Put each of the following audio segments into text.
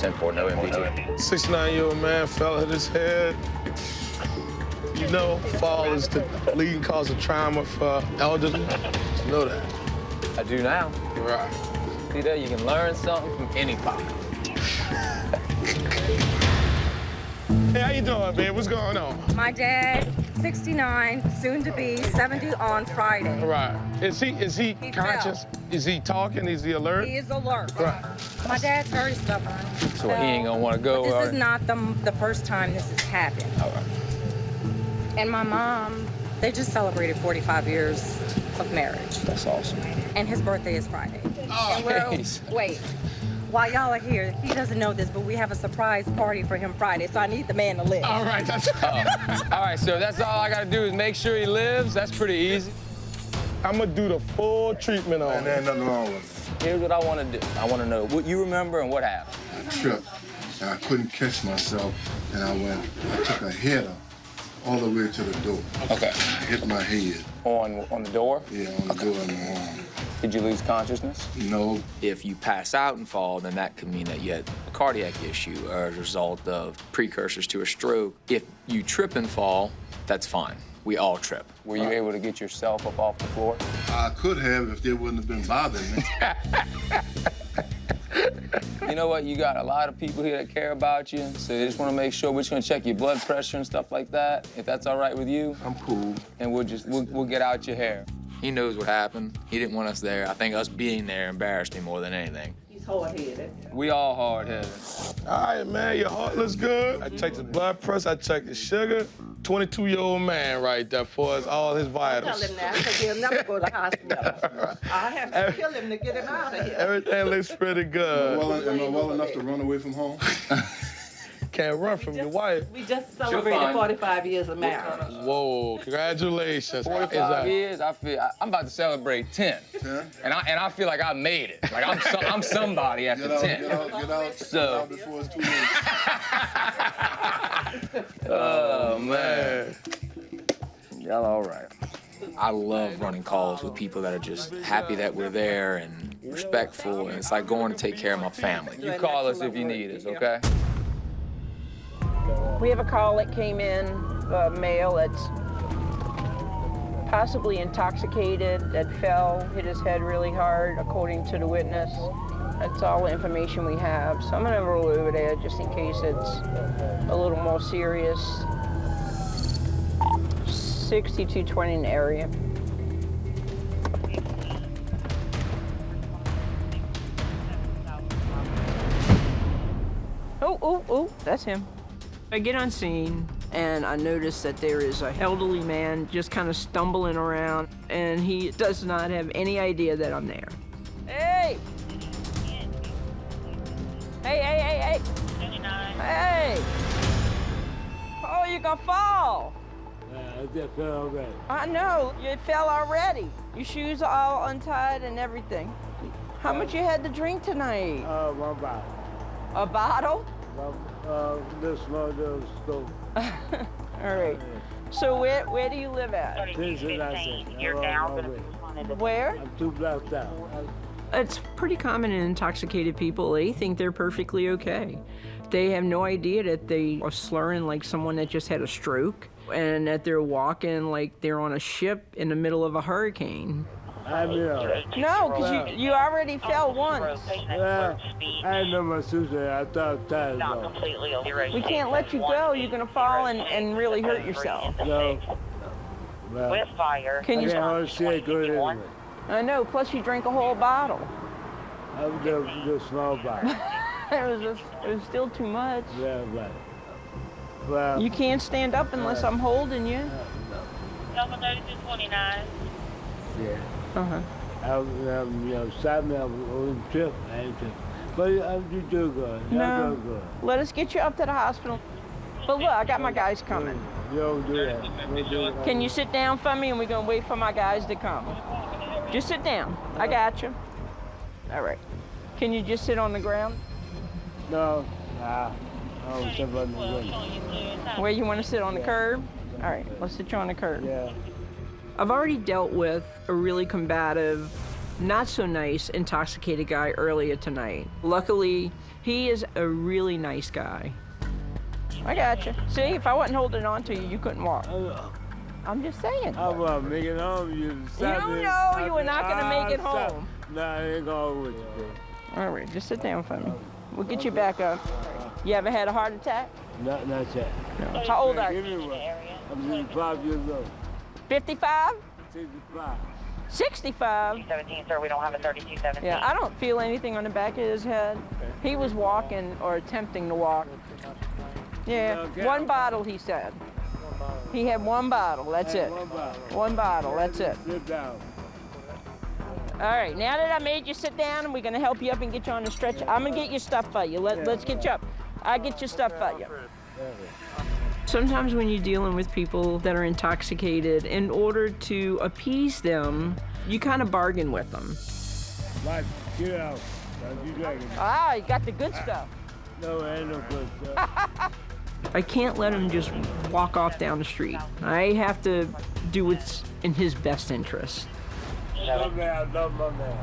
10-4, no MDT. 69-year-old man fell hit his head. You know, fall is the leading cause of trauma for elderly. You know that. I do now. Right. See there, you can learn something from anybody. Hey, how you doing, babe? What's going on? My dad, 69, soon to be 70 on Friday. Right. Is he conscious? fell. Is he talking? Is he alert? He is alert. Right. My dad's very stubborn. So he ain't gonna wanna go. But this is not the first time this has happened. All right. And my mom, they just celebrated 45 years of marriage. That's awesome. And his birthday is Friday. Oh, And we're- jeez. wait. While y'all are here, he doesn't know this, but we have a surprise party for him Friday, so I need the man to live. All right, that's All right, so that's all I gotta do is make sure he lives. That's pretty easy. I'm gonna do the full treatment on And there him. ain't nothing wrong with Here's what I wanna do. I wanna know what you remember and what happened. it. I tripped, and I couldn't catch myself, and I took a header all the way to the door. Okay. I hit my head, On the door? yeah, on the door in my arm. Did you lose consciousness? No, If you pass out and fall, then that could mean that you had a cardiac issue or as a result of precursors to a stroke. If you trip and fall, that's fine. We all trip. Were you able to get yourself up off the floor? I could have if they wouldn't have been bothering me. You know what? You got a lot of people here that care about you, so they just want to make sure we're just gonna check your blood pressure and stuff like that. If that's all right with you, I'm cool. and we'll get out your hair. He knows what happened. He didn't want us there. I think us being there embarrassed him more than anything. He's hard-headed. We all hard-headed. All right, man, your heart looks good. I checked his blood pressure, I checked his sugar. 22-year-old man right there for us, all his Tell vitals. him that, because he'll never go to the hospital. I have to kill him to get him out of here. Everything looks pretty good. Am I well enough to run away from home? Can't run from your wife. We just celebrated fine. 45 years of marriage. Whoa, congratulations. 45 years, I'm about to celebrate 10. 10? And I feel like I made it. Like I'm somebody after Get out, 10. get out, get out, So- get out before it's too late. Oh, man. Y'all all right. I love running calls with people that are just happy that we're there and respectful, and it's like going to take care of my family. You call us if you need us, okay? We have a call that came in, a male that's possibly intoxicated, that fell, hit his head really hard, according to the witness. That's all the information we have. So I'm gonna roll over there just in case it's a little more serious. 6220 in the area. Oh, that's him. I get on scene and I notice that there is an elderly man just kind of stumbling around and he does not have any idea that I'm there. Hey! Hey! Hey! Oh, you're gonna fall. I just fell already. I know, you fell already. Your shoes are all untied and everything. How much you had to drink tonight? One bottle. A bottle? This one, this stove. All right. So where do you live at? This is nothing. You're down. Where? I'm 2 blocks down. It's pretty common in intoxicated people. They think they're perfectly okay. They have no idea that they are slurring like someone that just had a stroke and that they're walking like they're on a ship in the middle of a hurricane. I'm here. No, because you already fell once. Yeah, I know my sister. I thought time though. We can't let you go. You're going to fall and really hurt yourself. No. Well, Can I you? can't hold shit good anyway. I know, plus you drank a whole bottle. I'm just small bottle. It was still too much. Yeah, right. Well, You can't stand up unless I'm holding you. Number 3229. yeah. Uh-huh. Stop me, I was on a trip. I ain't trip. But you do good. You No. do good. Let us get you up to the hospital. But look, I got my guys coming. You don't do that. Don't do that. Can you sit down for me and we're gonna wait for my guys to come? Just sit down. I got you. All right. Can you just sit on the ground? No, nah. I don't step on the window. Where you want to sit on the curb? All right, let's sit you on the curb. Yeah. I've already dealt with a really combative not so nice, intoxicated guy earlier tonight. Luckily, he is a really nice guy. I got you. See, if I wasn't holding on to you, you couldn't walk. I'm just saying. I'm gonna make it home. You know you were not gonna make it home. Nah, I ain't going with you, bro. All right, just sit down for me. We'll get you back up. You ever had a heart attack? Not yet. No. How old are Give you? me one. I'm 55 years old. 55? 65. 65? 17, sir, we don't have a 3217. Yeah, I don't feel anything on the back of his head. He was walking or attempting to walk. Yeah, one bottle, he said. He had one bottle, that's it. One bottle, that's it. Sit down. All right, now that I made you sit down and we're gonna help you up and get you on the stretcher, I'm gonna get your stuff for you. Let's get you up. I'll get your stuff for you. Sometimes when you're dealing with people that are intoxicated, in order to appease them, you kind of bargain with them. Mike, get out. Don't you drink it. Ah, you got the good stuff. No, ain't no good stuff. I can't let him just walk off down the street. I have to do what's in his best interest. My man, I love my man.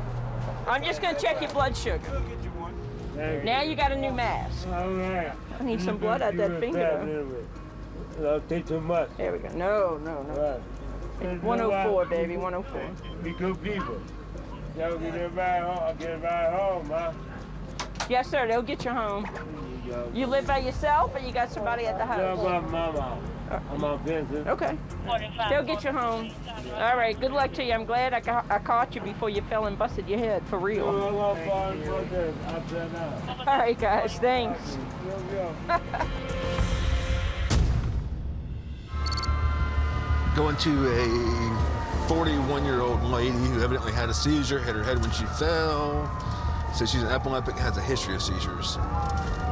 I'm just gonna check your blood sugar. Now you got a new mask. All right. I need some blood out that finger. Don't take too much. There we go. No. Right. 104, baby, 104. Be good people. Y'all get everybody home, huh? Yes, sir, they'll get you home. You live by yourself or you got somebody at the Yeah, house? my mama. I'm on Vincent. Okay. They'll get you home. All right, good luck to you. I'm glad I caught you before you fell and busted your head, for real. All right, guys, thanks. Going to a 41-year-old lady who evidently had a seizure, hit her head when she fell. Says she's an epileptic, has a history of seizures.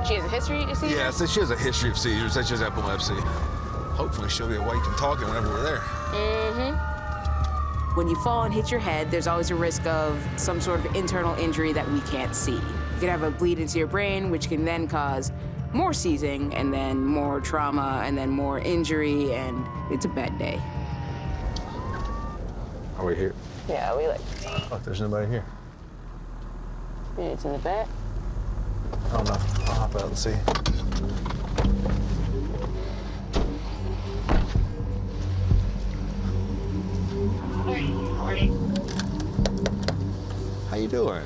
She has a history of seizures? Yeah, says she has a history of seizures, such as epilepsy. Hopefully she'll be awake and talking whenever we're there. Mm-hmm. When you fall and hit your head, there's always a risk of some sort of internal injury that we can't see. You could have a bleed into your brain, which can then cause more seizing, and then more trauma, and then more injury, and it's a bad day. Are we here? Yeah, we like. Look, there's nobody here. It's in the back. I don't know. I'll hop out and see. How you doing?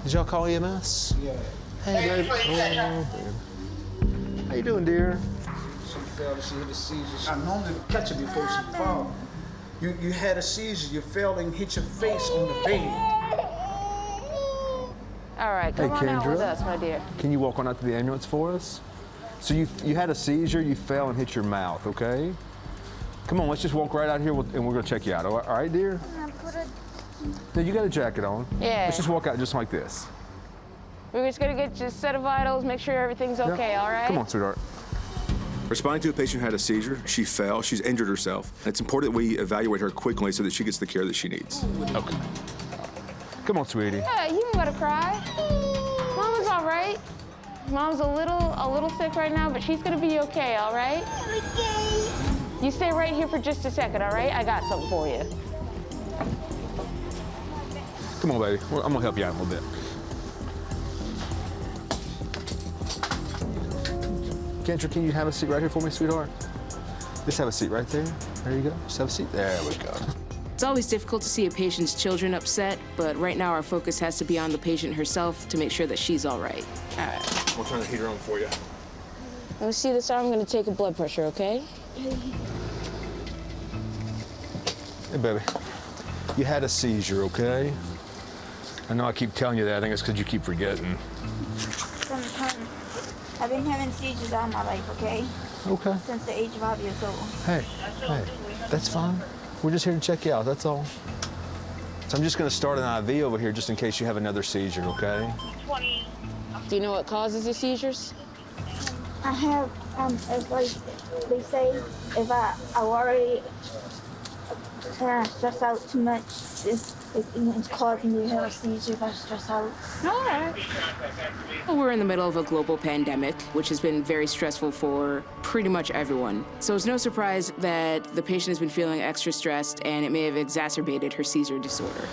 Did y'all call EMS? Yeah. Hey, babe. How you doing, dear? She fell, she hit a seizure. I normally catch her before she fall. You had a seizure, you fell and hit your face on the bed. All right, come on out with us, my dear. Can you walk on out to the ambulance for us? So you had a seizure, you fell and hit your mouth, okay? Come on, let's just walk right out here and we're gonna check you out. All right, dear? No, you got a jacket on. Yeah. Let's just walk out just like this. We're just gonna get you a set of vitals, make sure everything's okay, all right? Come on, sweetheart. Responding to a patient who had a seizure, she fell, she's injured herself. And it's important that we evaluate her quickly so that she gets the care that she needs. Okay. Come on, sweetie. Yeah, you ain't gotta cry. Mama's all right. Mom's a little sick right now, but she's gonna be okay, all right? Okay. You stay right here for just a second, all right? I got something for you. Come on, baby. I'm gonna help you out a little bit. Kendra, can you have a seat right here for me, sweetheart? Just have a seat right there. There you go. Just have a seat. There we go. It's always difficult to see a patient's children upset, but right now our focus has to be on the patient herself to make sure that she's all right. All right. We'll turn the heater on for you. Let me see this arm. I'm gonna take a blood pressure, okay? Hey, baby. You had a seizure, okay? I know I keep telling you that. I think it's because you keep forgetting. Sometimes I've been having seizures all my life, okay? Okay. Since the age of 5 years old. Hey, that's fine. We're just here to check you out, that's all. So I'm just gonna start an IV over here just in case you have another seizure, okay? Do you know what causes the seizures? I have, it's like they say, if I worry, stress out too much, it's causing me to have a seizure if I stress out. All right. We're in the middle of a global pandemic, which has been very stressful for pretty much everyone. So it's no surprise that the patient has been feeling extra stressed and it may have exacerbated her seizure disorder.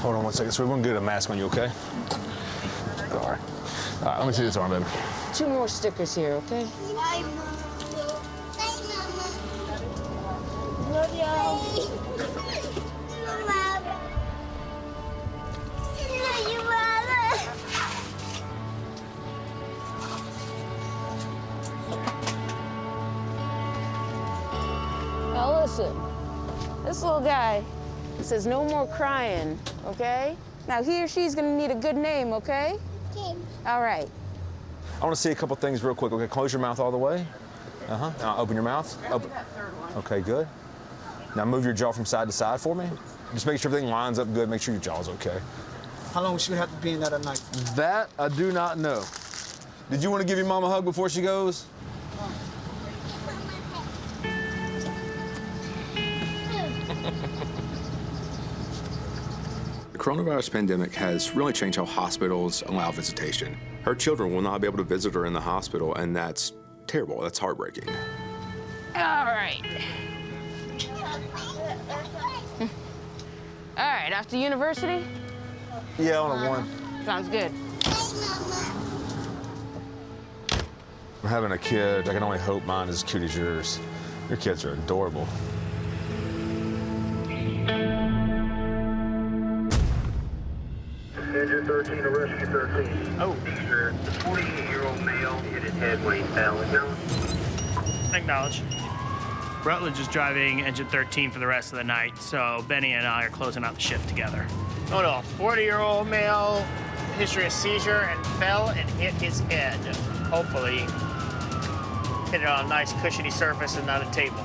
Hold on one second. So we're gonna get a mask on you, okay? All right. All right, let me see this arm, baby. 2 more stickers here, okay? Bye, Mama. Bye, Mama. Love you. Mama. Love you, Mama. Now listen, this little guy says no more crying, okay? Now he or she's gonna need a good name, okay? Okay. All right. I want to see a couple things real quick. Okay, close your mouth all the way. Now open your mouth. Open. Okay, good. Now move your jaw from side to side for me. Just make sure everything lines up good. Make sure your jaw's okay. How long should we have to be in that at night? That I do not know. Did you want to give your mom a hug before she goes? The coronavirus pandemic has really changed how hospitals allow visitation. Her children will not be able to visit her in the hospital, and that's terrible. That's heartbreaking. All right. All right, after university? Yeah, on a 1. Sounds good. I'm having a kid. I can only hope mine is as cute as yours. Your kids are adorable. Engine 13 to rescue 13. Oh, sir. The 48-year-old male hit his head when he fell. Acknowledge. Rutledge is driving engine 13 for the rest of the night, so Benny and I are closing out the shift together. Oh no, 40-year-old male, history of seizure, and fell and hit his head. Hopefully, hit it on a nice cushiony surface and not a table.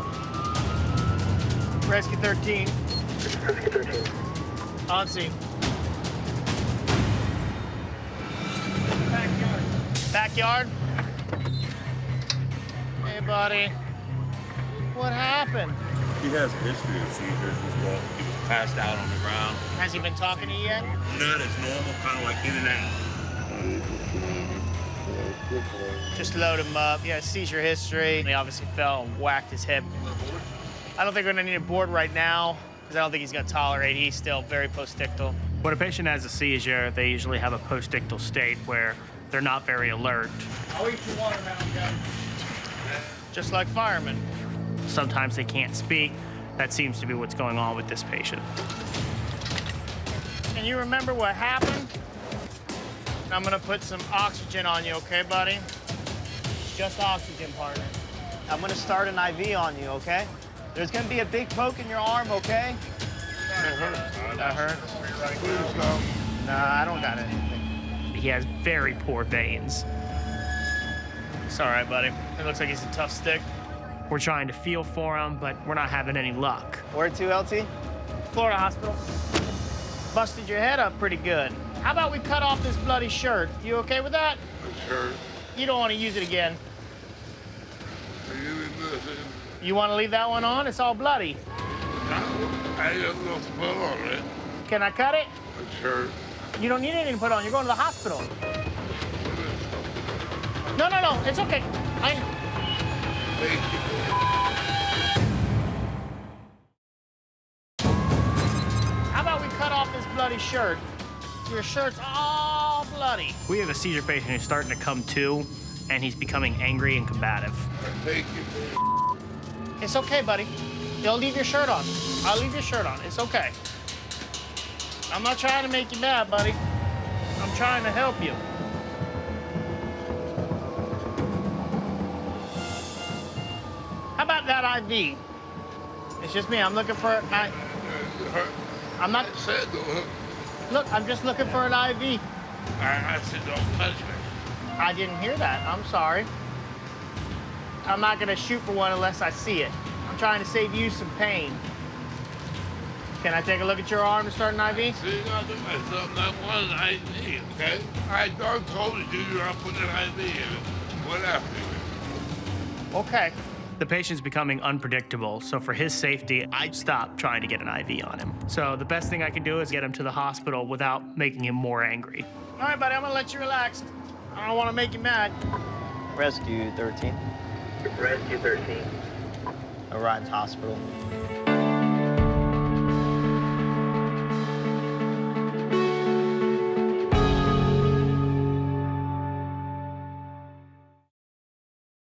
Rescue 13. Rescue 13. On scene. Backyard. Backyard? Hey, buddy. What happened? He has a history of seizures and stuff. He was passed out on the ground. Has he been talking to you yet? Not as normal, kind of like in and out. Just load him up. Yeah, seizure history. He obviously fell and whacked his hip. I don't think we're gonna need a board right now, because I don't think he's gonna tolerate. He's still very postictal. When a patient has a seizure, they usually have a postictal state where they're not very alert. I'll eat your water now, guys. Just like firemen. Sometimes they can't speak. That seems to be what's going on with this patient. Can you remember what happened? I'm gonna put some oxygen on you, okay, buddy? Just oxygen, partner. I'm gonna start an IV on you, okay? There's gonna be a big poke in your arm, okay? That hurts. That hurts? Nah, I don't got anything. He has very poor veins. It's all right, buddy. It looks like he's a tough stick. We're trying to feel for him, but we're not having any luck. Where to, LT? Florida Hospital. Busted your head up pretty good. How about we cut off this bloody shirt? You okay with that? Sure. You don't want to use it again. You want to leave that one on? It's all bloody. I just don't put on it. Can I cut it? Sure. You don't need anything to put on. You're going to the hospital. No, no, no. It's okay. Thank you. How about we cut off this bloody shirt? Your shirt's all bloody. We have a seizure patient who's starting to come to, and he's becoming angry and combative. Thank you. It's okay, buddy. You'll leave your shirt on. I'll leave your shirt on. It's okay. I'm not trying to make you mad, buddy. I'm trying to help you. How about that IV? It's just me. I'm looking for an IV. I'm not. Look, I'm just looking for an IV. I said, don't touch me. I didn't hear that. I'm sorry. I'm not going to shoot for one unless I see it. I'm trying to save you some pain. Can I take a look at your arm to start an IV? See, I do myself that one IV, okay? I done told you you're not putting an IV in it. What after you? Okay. The patient's becoming unpredictable, so for his safety, I stopped trying to get an IV on him. So the best thing I can do is get him to the hospital without making him more angry. All right, buddy, I'm gonna let you relax. I don't want to make you mad. Rescue 13. Rescue 13. Arrived hospital.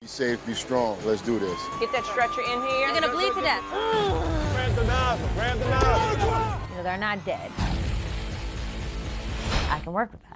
Be safe, be strong. Let's do this. Get that stretcher in here. You're gonna bleed to death. Grab the nozzle, grab the nozzle. You know, they're not dead. I can work with that.